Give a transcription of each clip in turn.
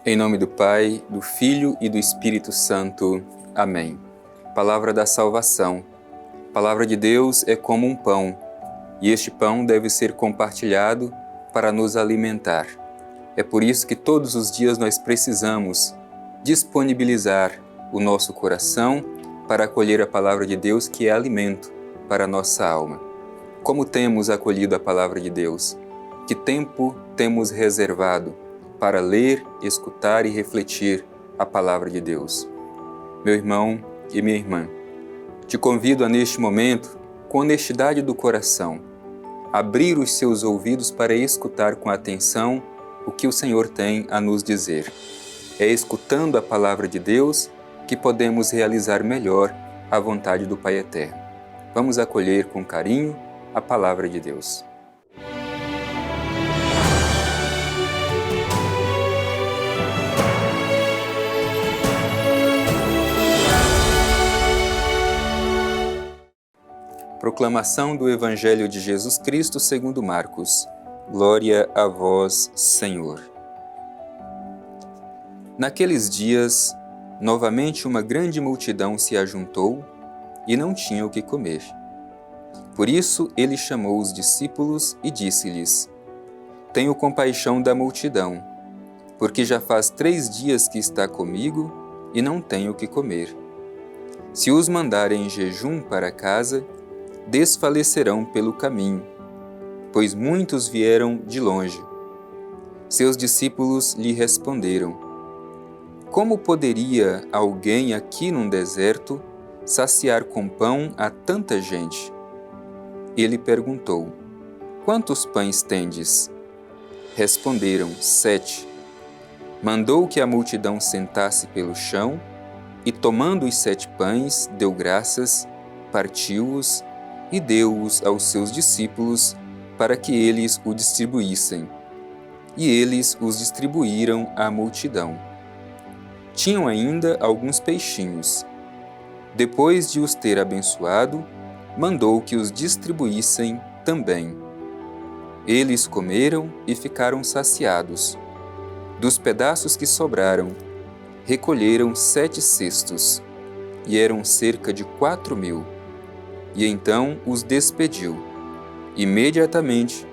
Em nome do Pai, do Filho e do Espírito Santo. Amém. Palavra da salvação. Palavra de Deus é como um pão, e este pão deve ser compartilhado para nos alimentar. É por isso que todos os dias nós precisamos disponibilizar o nosso coração para acolher a palavra de Deus, que é alimento para a nossa alma. Como temos acolhido a palavra de Deus? Que tempo temos reservado para ler, escutar e refletir a palavra de Deus? Meu irmão e minha irmã, te convido a neste momento, com honestidade do coração, abrir os seus ouvidos para escutar com atenção o que o Senhor tem a nos dizer. É escutando a palavra de Deus que podemos realizar melhor a vontade do Pai Eterno. Vamos acolher com carinho a palavra de Deus. Proclamação do Evangelho de Jesus Cristo segundo Marcos. Glória a vós, Senhor. Naqueles dias, novamente uma grande multidão se ajuntou e não tinha o que comer. Por isso ele chamou os discípulos e disse-lhes: Tenho compaixão da multidão, porque já faz 3 dias que está comigo e não tem o que comer. Se os mandarem em jejum para casa, desfalecerão pelo caminho, pois muitos vieram de longe. Seus discípulos lhe responderam: Como poderia alguém aqui num deserto saciar com pão a tanta gente? Ele perguntou: Quantos pães tendes? Responderam: 7. Mandou que a multidão sentasse pelo chão e, tomando os 7 pães, deu graças, partiu-os e deu-os aos seus discípulos para que eles o distribuíssem. E eles os distribuíram à multidão. Tinham ainda alguns peixinhos. Depois de os ter abençoado, mandou que os distribuíssem também. Eles comeram e ficaram saciados. Dos pedaços que sobraram, recolheram 7 cestos, e eram cerca de 4.000. E então os despediu. Imediatamente,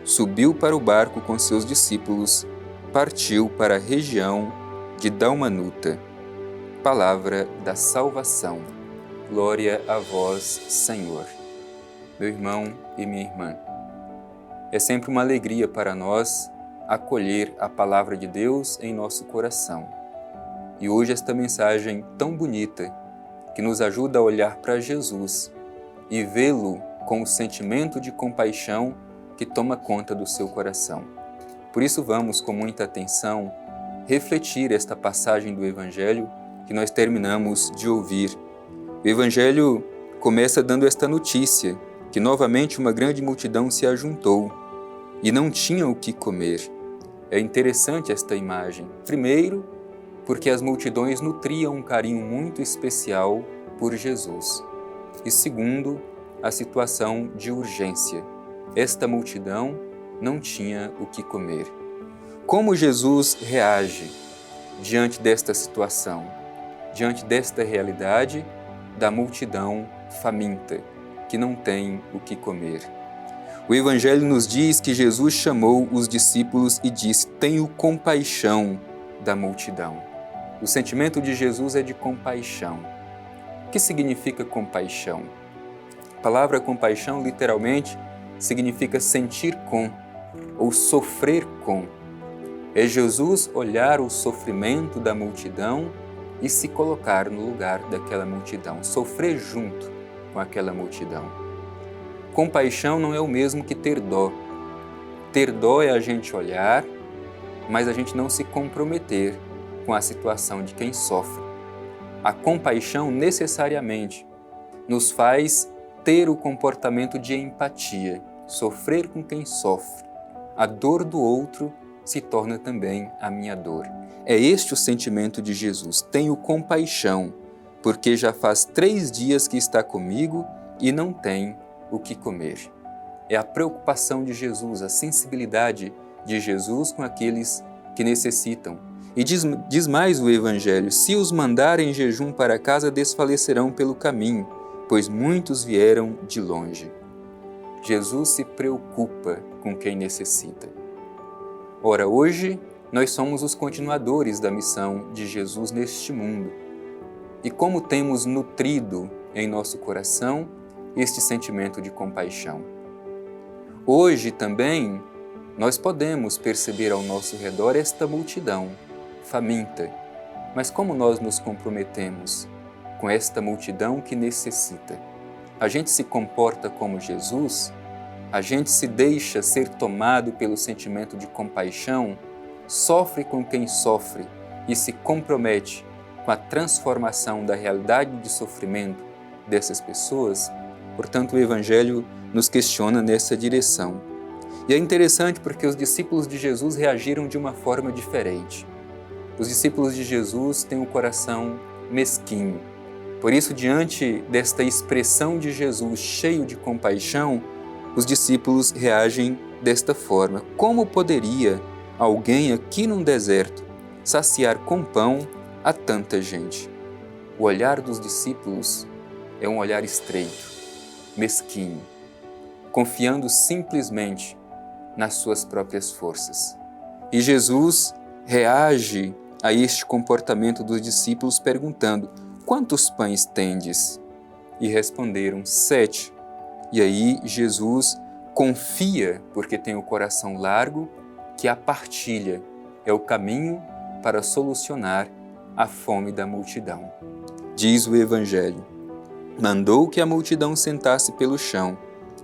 subiu para o barco com seus discípulos, partiu para a região de Dalmanuta. Palavra da salvação. Glória a vós, Senhor. Meu irmão e minha irmã, é sempre uma alegria para nós acolher a palavra de Deus em nosso coração. E hoje esta mensagem tão bonita, que nos ajuda a olhar para Jesus e vê-lo com o sentimento de compaixão que toma conta do seu coração. Por isso vamos, com muita atenção, refletir esta passagem do Evangelho que nós terminamos de ouvir. O Evangelho começa dando esta notícia, que novamente uma grande multidão se ajuntou e não tinha o que comer. É interessante esta imagem. Primeiro, porque as multidões nutriam um carinho muito especial por Jesus. E segundo, a situação de urgência. Esta multidão não tinha o que comer. Como Jesus reage diante desta situação, diante desta realidade da multidão faminta, que não tem o que comer? O Evangelho nos diz que Jesus chamou os discípulos e disse: Tenho compaixão da multidão. O sentimento de Jesus é de compaixão. O que significa compaixão? A palavra compaixão, literalmente, significa sentir com, ou sofrer com. É Jesus olhar o sofrimento da multidão e se colocar no lugar daquela multidão, sofrer junto com aquela multidão. Compaixão não é o mesmo que ter dó. Ter dó é a gente olhar, mas a gente não se comprometer com a situação de quem sofre. A compaixão necessariamente nos faz ter o comportamento de empatia, sofrer com quem sofre. A dor do outro se torna também a minha dor. É este o sentimento de Jesus. Tenho compaixão, porque já faz 3 dias que está comigo e não tem o que comer. É a preocupação de Jesus, a sensibilidade de Jesus com aqueles que necessitam. E diz mais o Evangelho: se os mandarem em jejum para casa, desfalecerão pelo caminho, pois muitos vieram de longe. Jesus se preocupa com quem necessita. Ora, hoje nós somos os continuadores da missão de Jesus neste mundo. E como temos nutrido em nosso coração este sentimento de compaixão? Hoje também nós podemos perceber ao nosso redor esta multidão faminta, mas como nós nos comprometemos com esta multidão que necessita? A gente se comporta como Jesus? A gente se deixa ser tomado pelo sentimento de compaixão, sofre com quem sofre e se compromete com a transformação da realidade de sofrimento dessas pessoas? Portanto, o Evangelho nos questiona nessa direção. E é interessante porque os discípulos de Jesus reagiram de uma forma diferente. Os discípulos de Jesus têm um coração mesquinho. Por isso, diante desta expressão de Jesus cheio de compaixão, os discípulos reagem desta forma. Como poderia alguém aqui num deserto saciar com pão a tanta gente? O olhar dos discípulos é um olhar estreito, mesquinho, confiando simplesmente nas suas próprias forças. E Jesus reage a este comportamento dos discípulos perguntando: quantos pães tendes? E responderam: 7. E aí Jesus confia, porque tem o coração largo, que a partilha é o caminho para solucionar a fome da multidão. Diz o Evangelho: mandou que a multidão sentasse pelo chão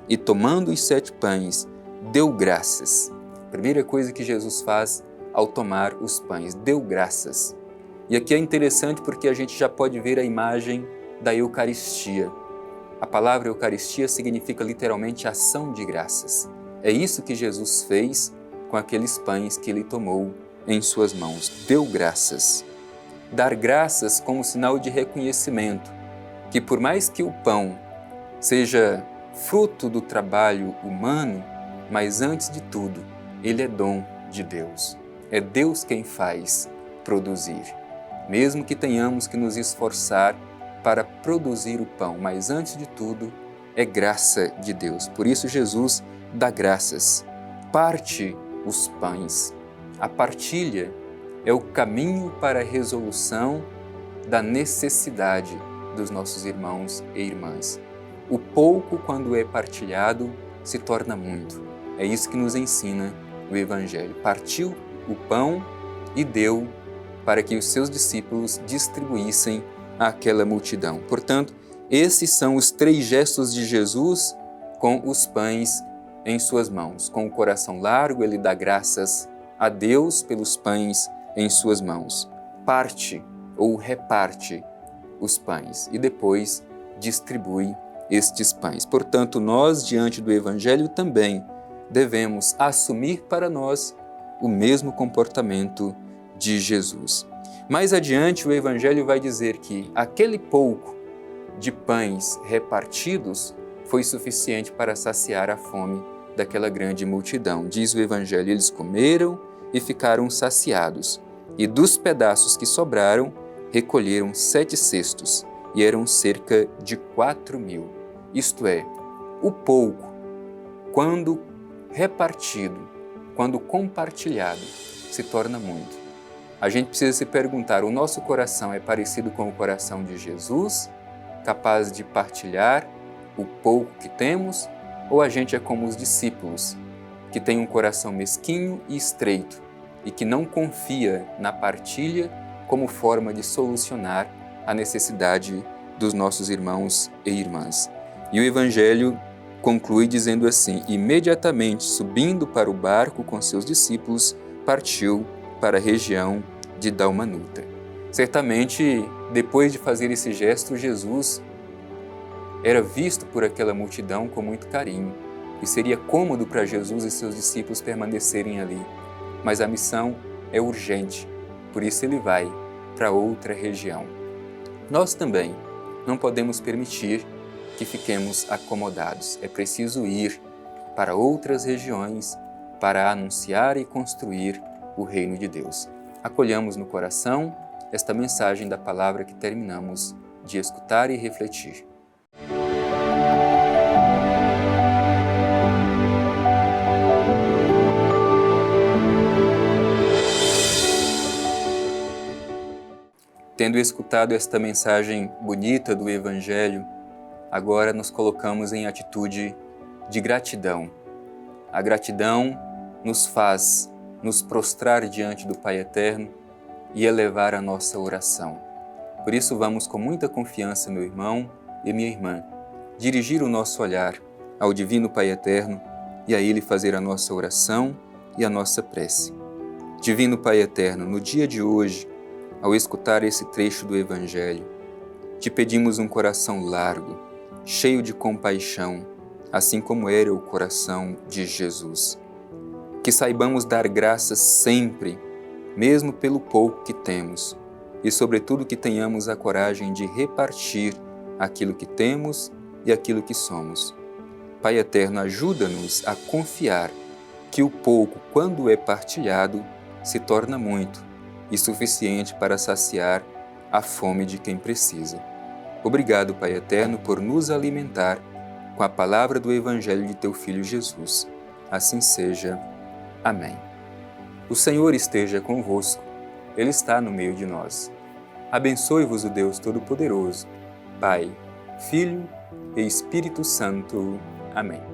e, tomando os 7 pães, deu graças. Primeira coisa que Jesus faz ao tomar os pães, deu graças. E aqui é interessante porque a gente já pode ver a imagem da Eucaristia. A palavra Eucaristia significa literalmente ação de graças. É isso que Jesus fez com aqueles pães que ele tomou em suas mãos. Deu graças. Dar graças como sinal de reconhecimento, que por mais que o pão seja fruto do trabalho humano, mas antes de tudo, ele é dom de Deus. É Deus quem faz produzir. Mesmo que tenhamos que nos esforçar para produzir o pão, mas antes de tudo, é graça de Deus. Por isso Jesus dá graças, parte os pães. A partilha é o caminho para a resolução da necessidade dos nossos irmãos e irmãs. O pouco, quando é partilhado, se torna muito. É isso que nos ensina o Evangelho. Partiu o pão e deu para que os seus discípulos distribuíssem àquela multidão. Portanto, esses são os 3 gestos de Jesus com os pães em suas mãos. Com o coração largo, ele dá graças a Deus pelos pães em suas mãos. Parte ou reparte os pães e depois distribui estes pães. Portanto, nós, diante do Evangelho, também devemos assumir para nós o mesmo comportamento de Jesus. Mais adiante, o Evangelho vai dizer que aquele pouco de pães repartidos foi suficiente para saciar a fome daquela grande multidão. Diz o Evangelho: eles comeram e ficaram saciados, e dos pedaços que sobraram, recolheram 7 cestos, e eram cerca de 4.000. Isto é, o pouco, quando repartido, quando compartilhado, se torna muito. A gente precisa se perguntar: o nosso coração é parecido com o coração de Jesus, capaz de partilhar o pouco que temos, ou a gente é como os discípulos, que tem um coração mesquinho e estreito e que não confia na partilha como forma de solucionar a necessidade dos nossos irmãos e irmãs? E o Evangelho conclui dizendo assim: imediatamente subindo para o barco com seus discípulos, partiu para a região de Dalmanuta. Certamente, depois de fazer esse gesto, Jesus era visto por aquela multidão com muito carinho e seria cômodo para Jesus e seus discípulos permanecerem ali. Mas a missão é urgente, por isso ele vai para outra região. Nós também não podemos permitir que fiquemos acomodados. É preciso ir para outras regiões para anunciar e construir o reino de Deus. acolhamos no coração esta mensagem da palavra que terminamos de escutar e refletir. Tendo escutado esta mensagem bonita do Evangelho, agora nos colocamos em atitude de gratidão. A gratidão nos faz nos prostrar diante do Pai Eterno e elevar a nossa oração. Por isso vamos com muita confiança, meu irmão e minha irmã, dirigir o nosso olhar ao Divino Pai Eterno e a Ele fazer a nossa oração e a nossa prece. Divino Pai Eterno, no dia de hoje, ao escutar esse trecho do Evangelho, te pedimos um coração largo, cheio de compaixão, assim como era o coração de Jesus. Que saibamos dar graças sempre, mesmo pelo pouco que temos, e sobretudo que tenhamos a coragem de repartir aquilo que temos e aquilo que somos. Pai Eterno, ajuda-nos a confiar que o pouco, quando é partilhado, se torna muito e suficiente para saciar a fome de quem precisa. Obrigado, Pai Eterno, por nos alimentar com a palavra do Evangelho de Teu Filho Jesus. Assim seja. Amém. O Senhor esteja convosco. Ele está no meio de nós. Abençoe-vos o Deus Todo-Poderoso, Pai, Filho e Espírito Santo. Amém.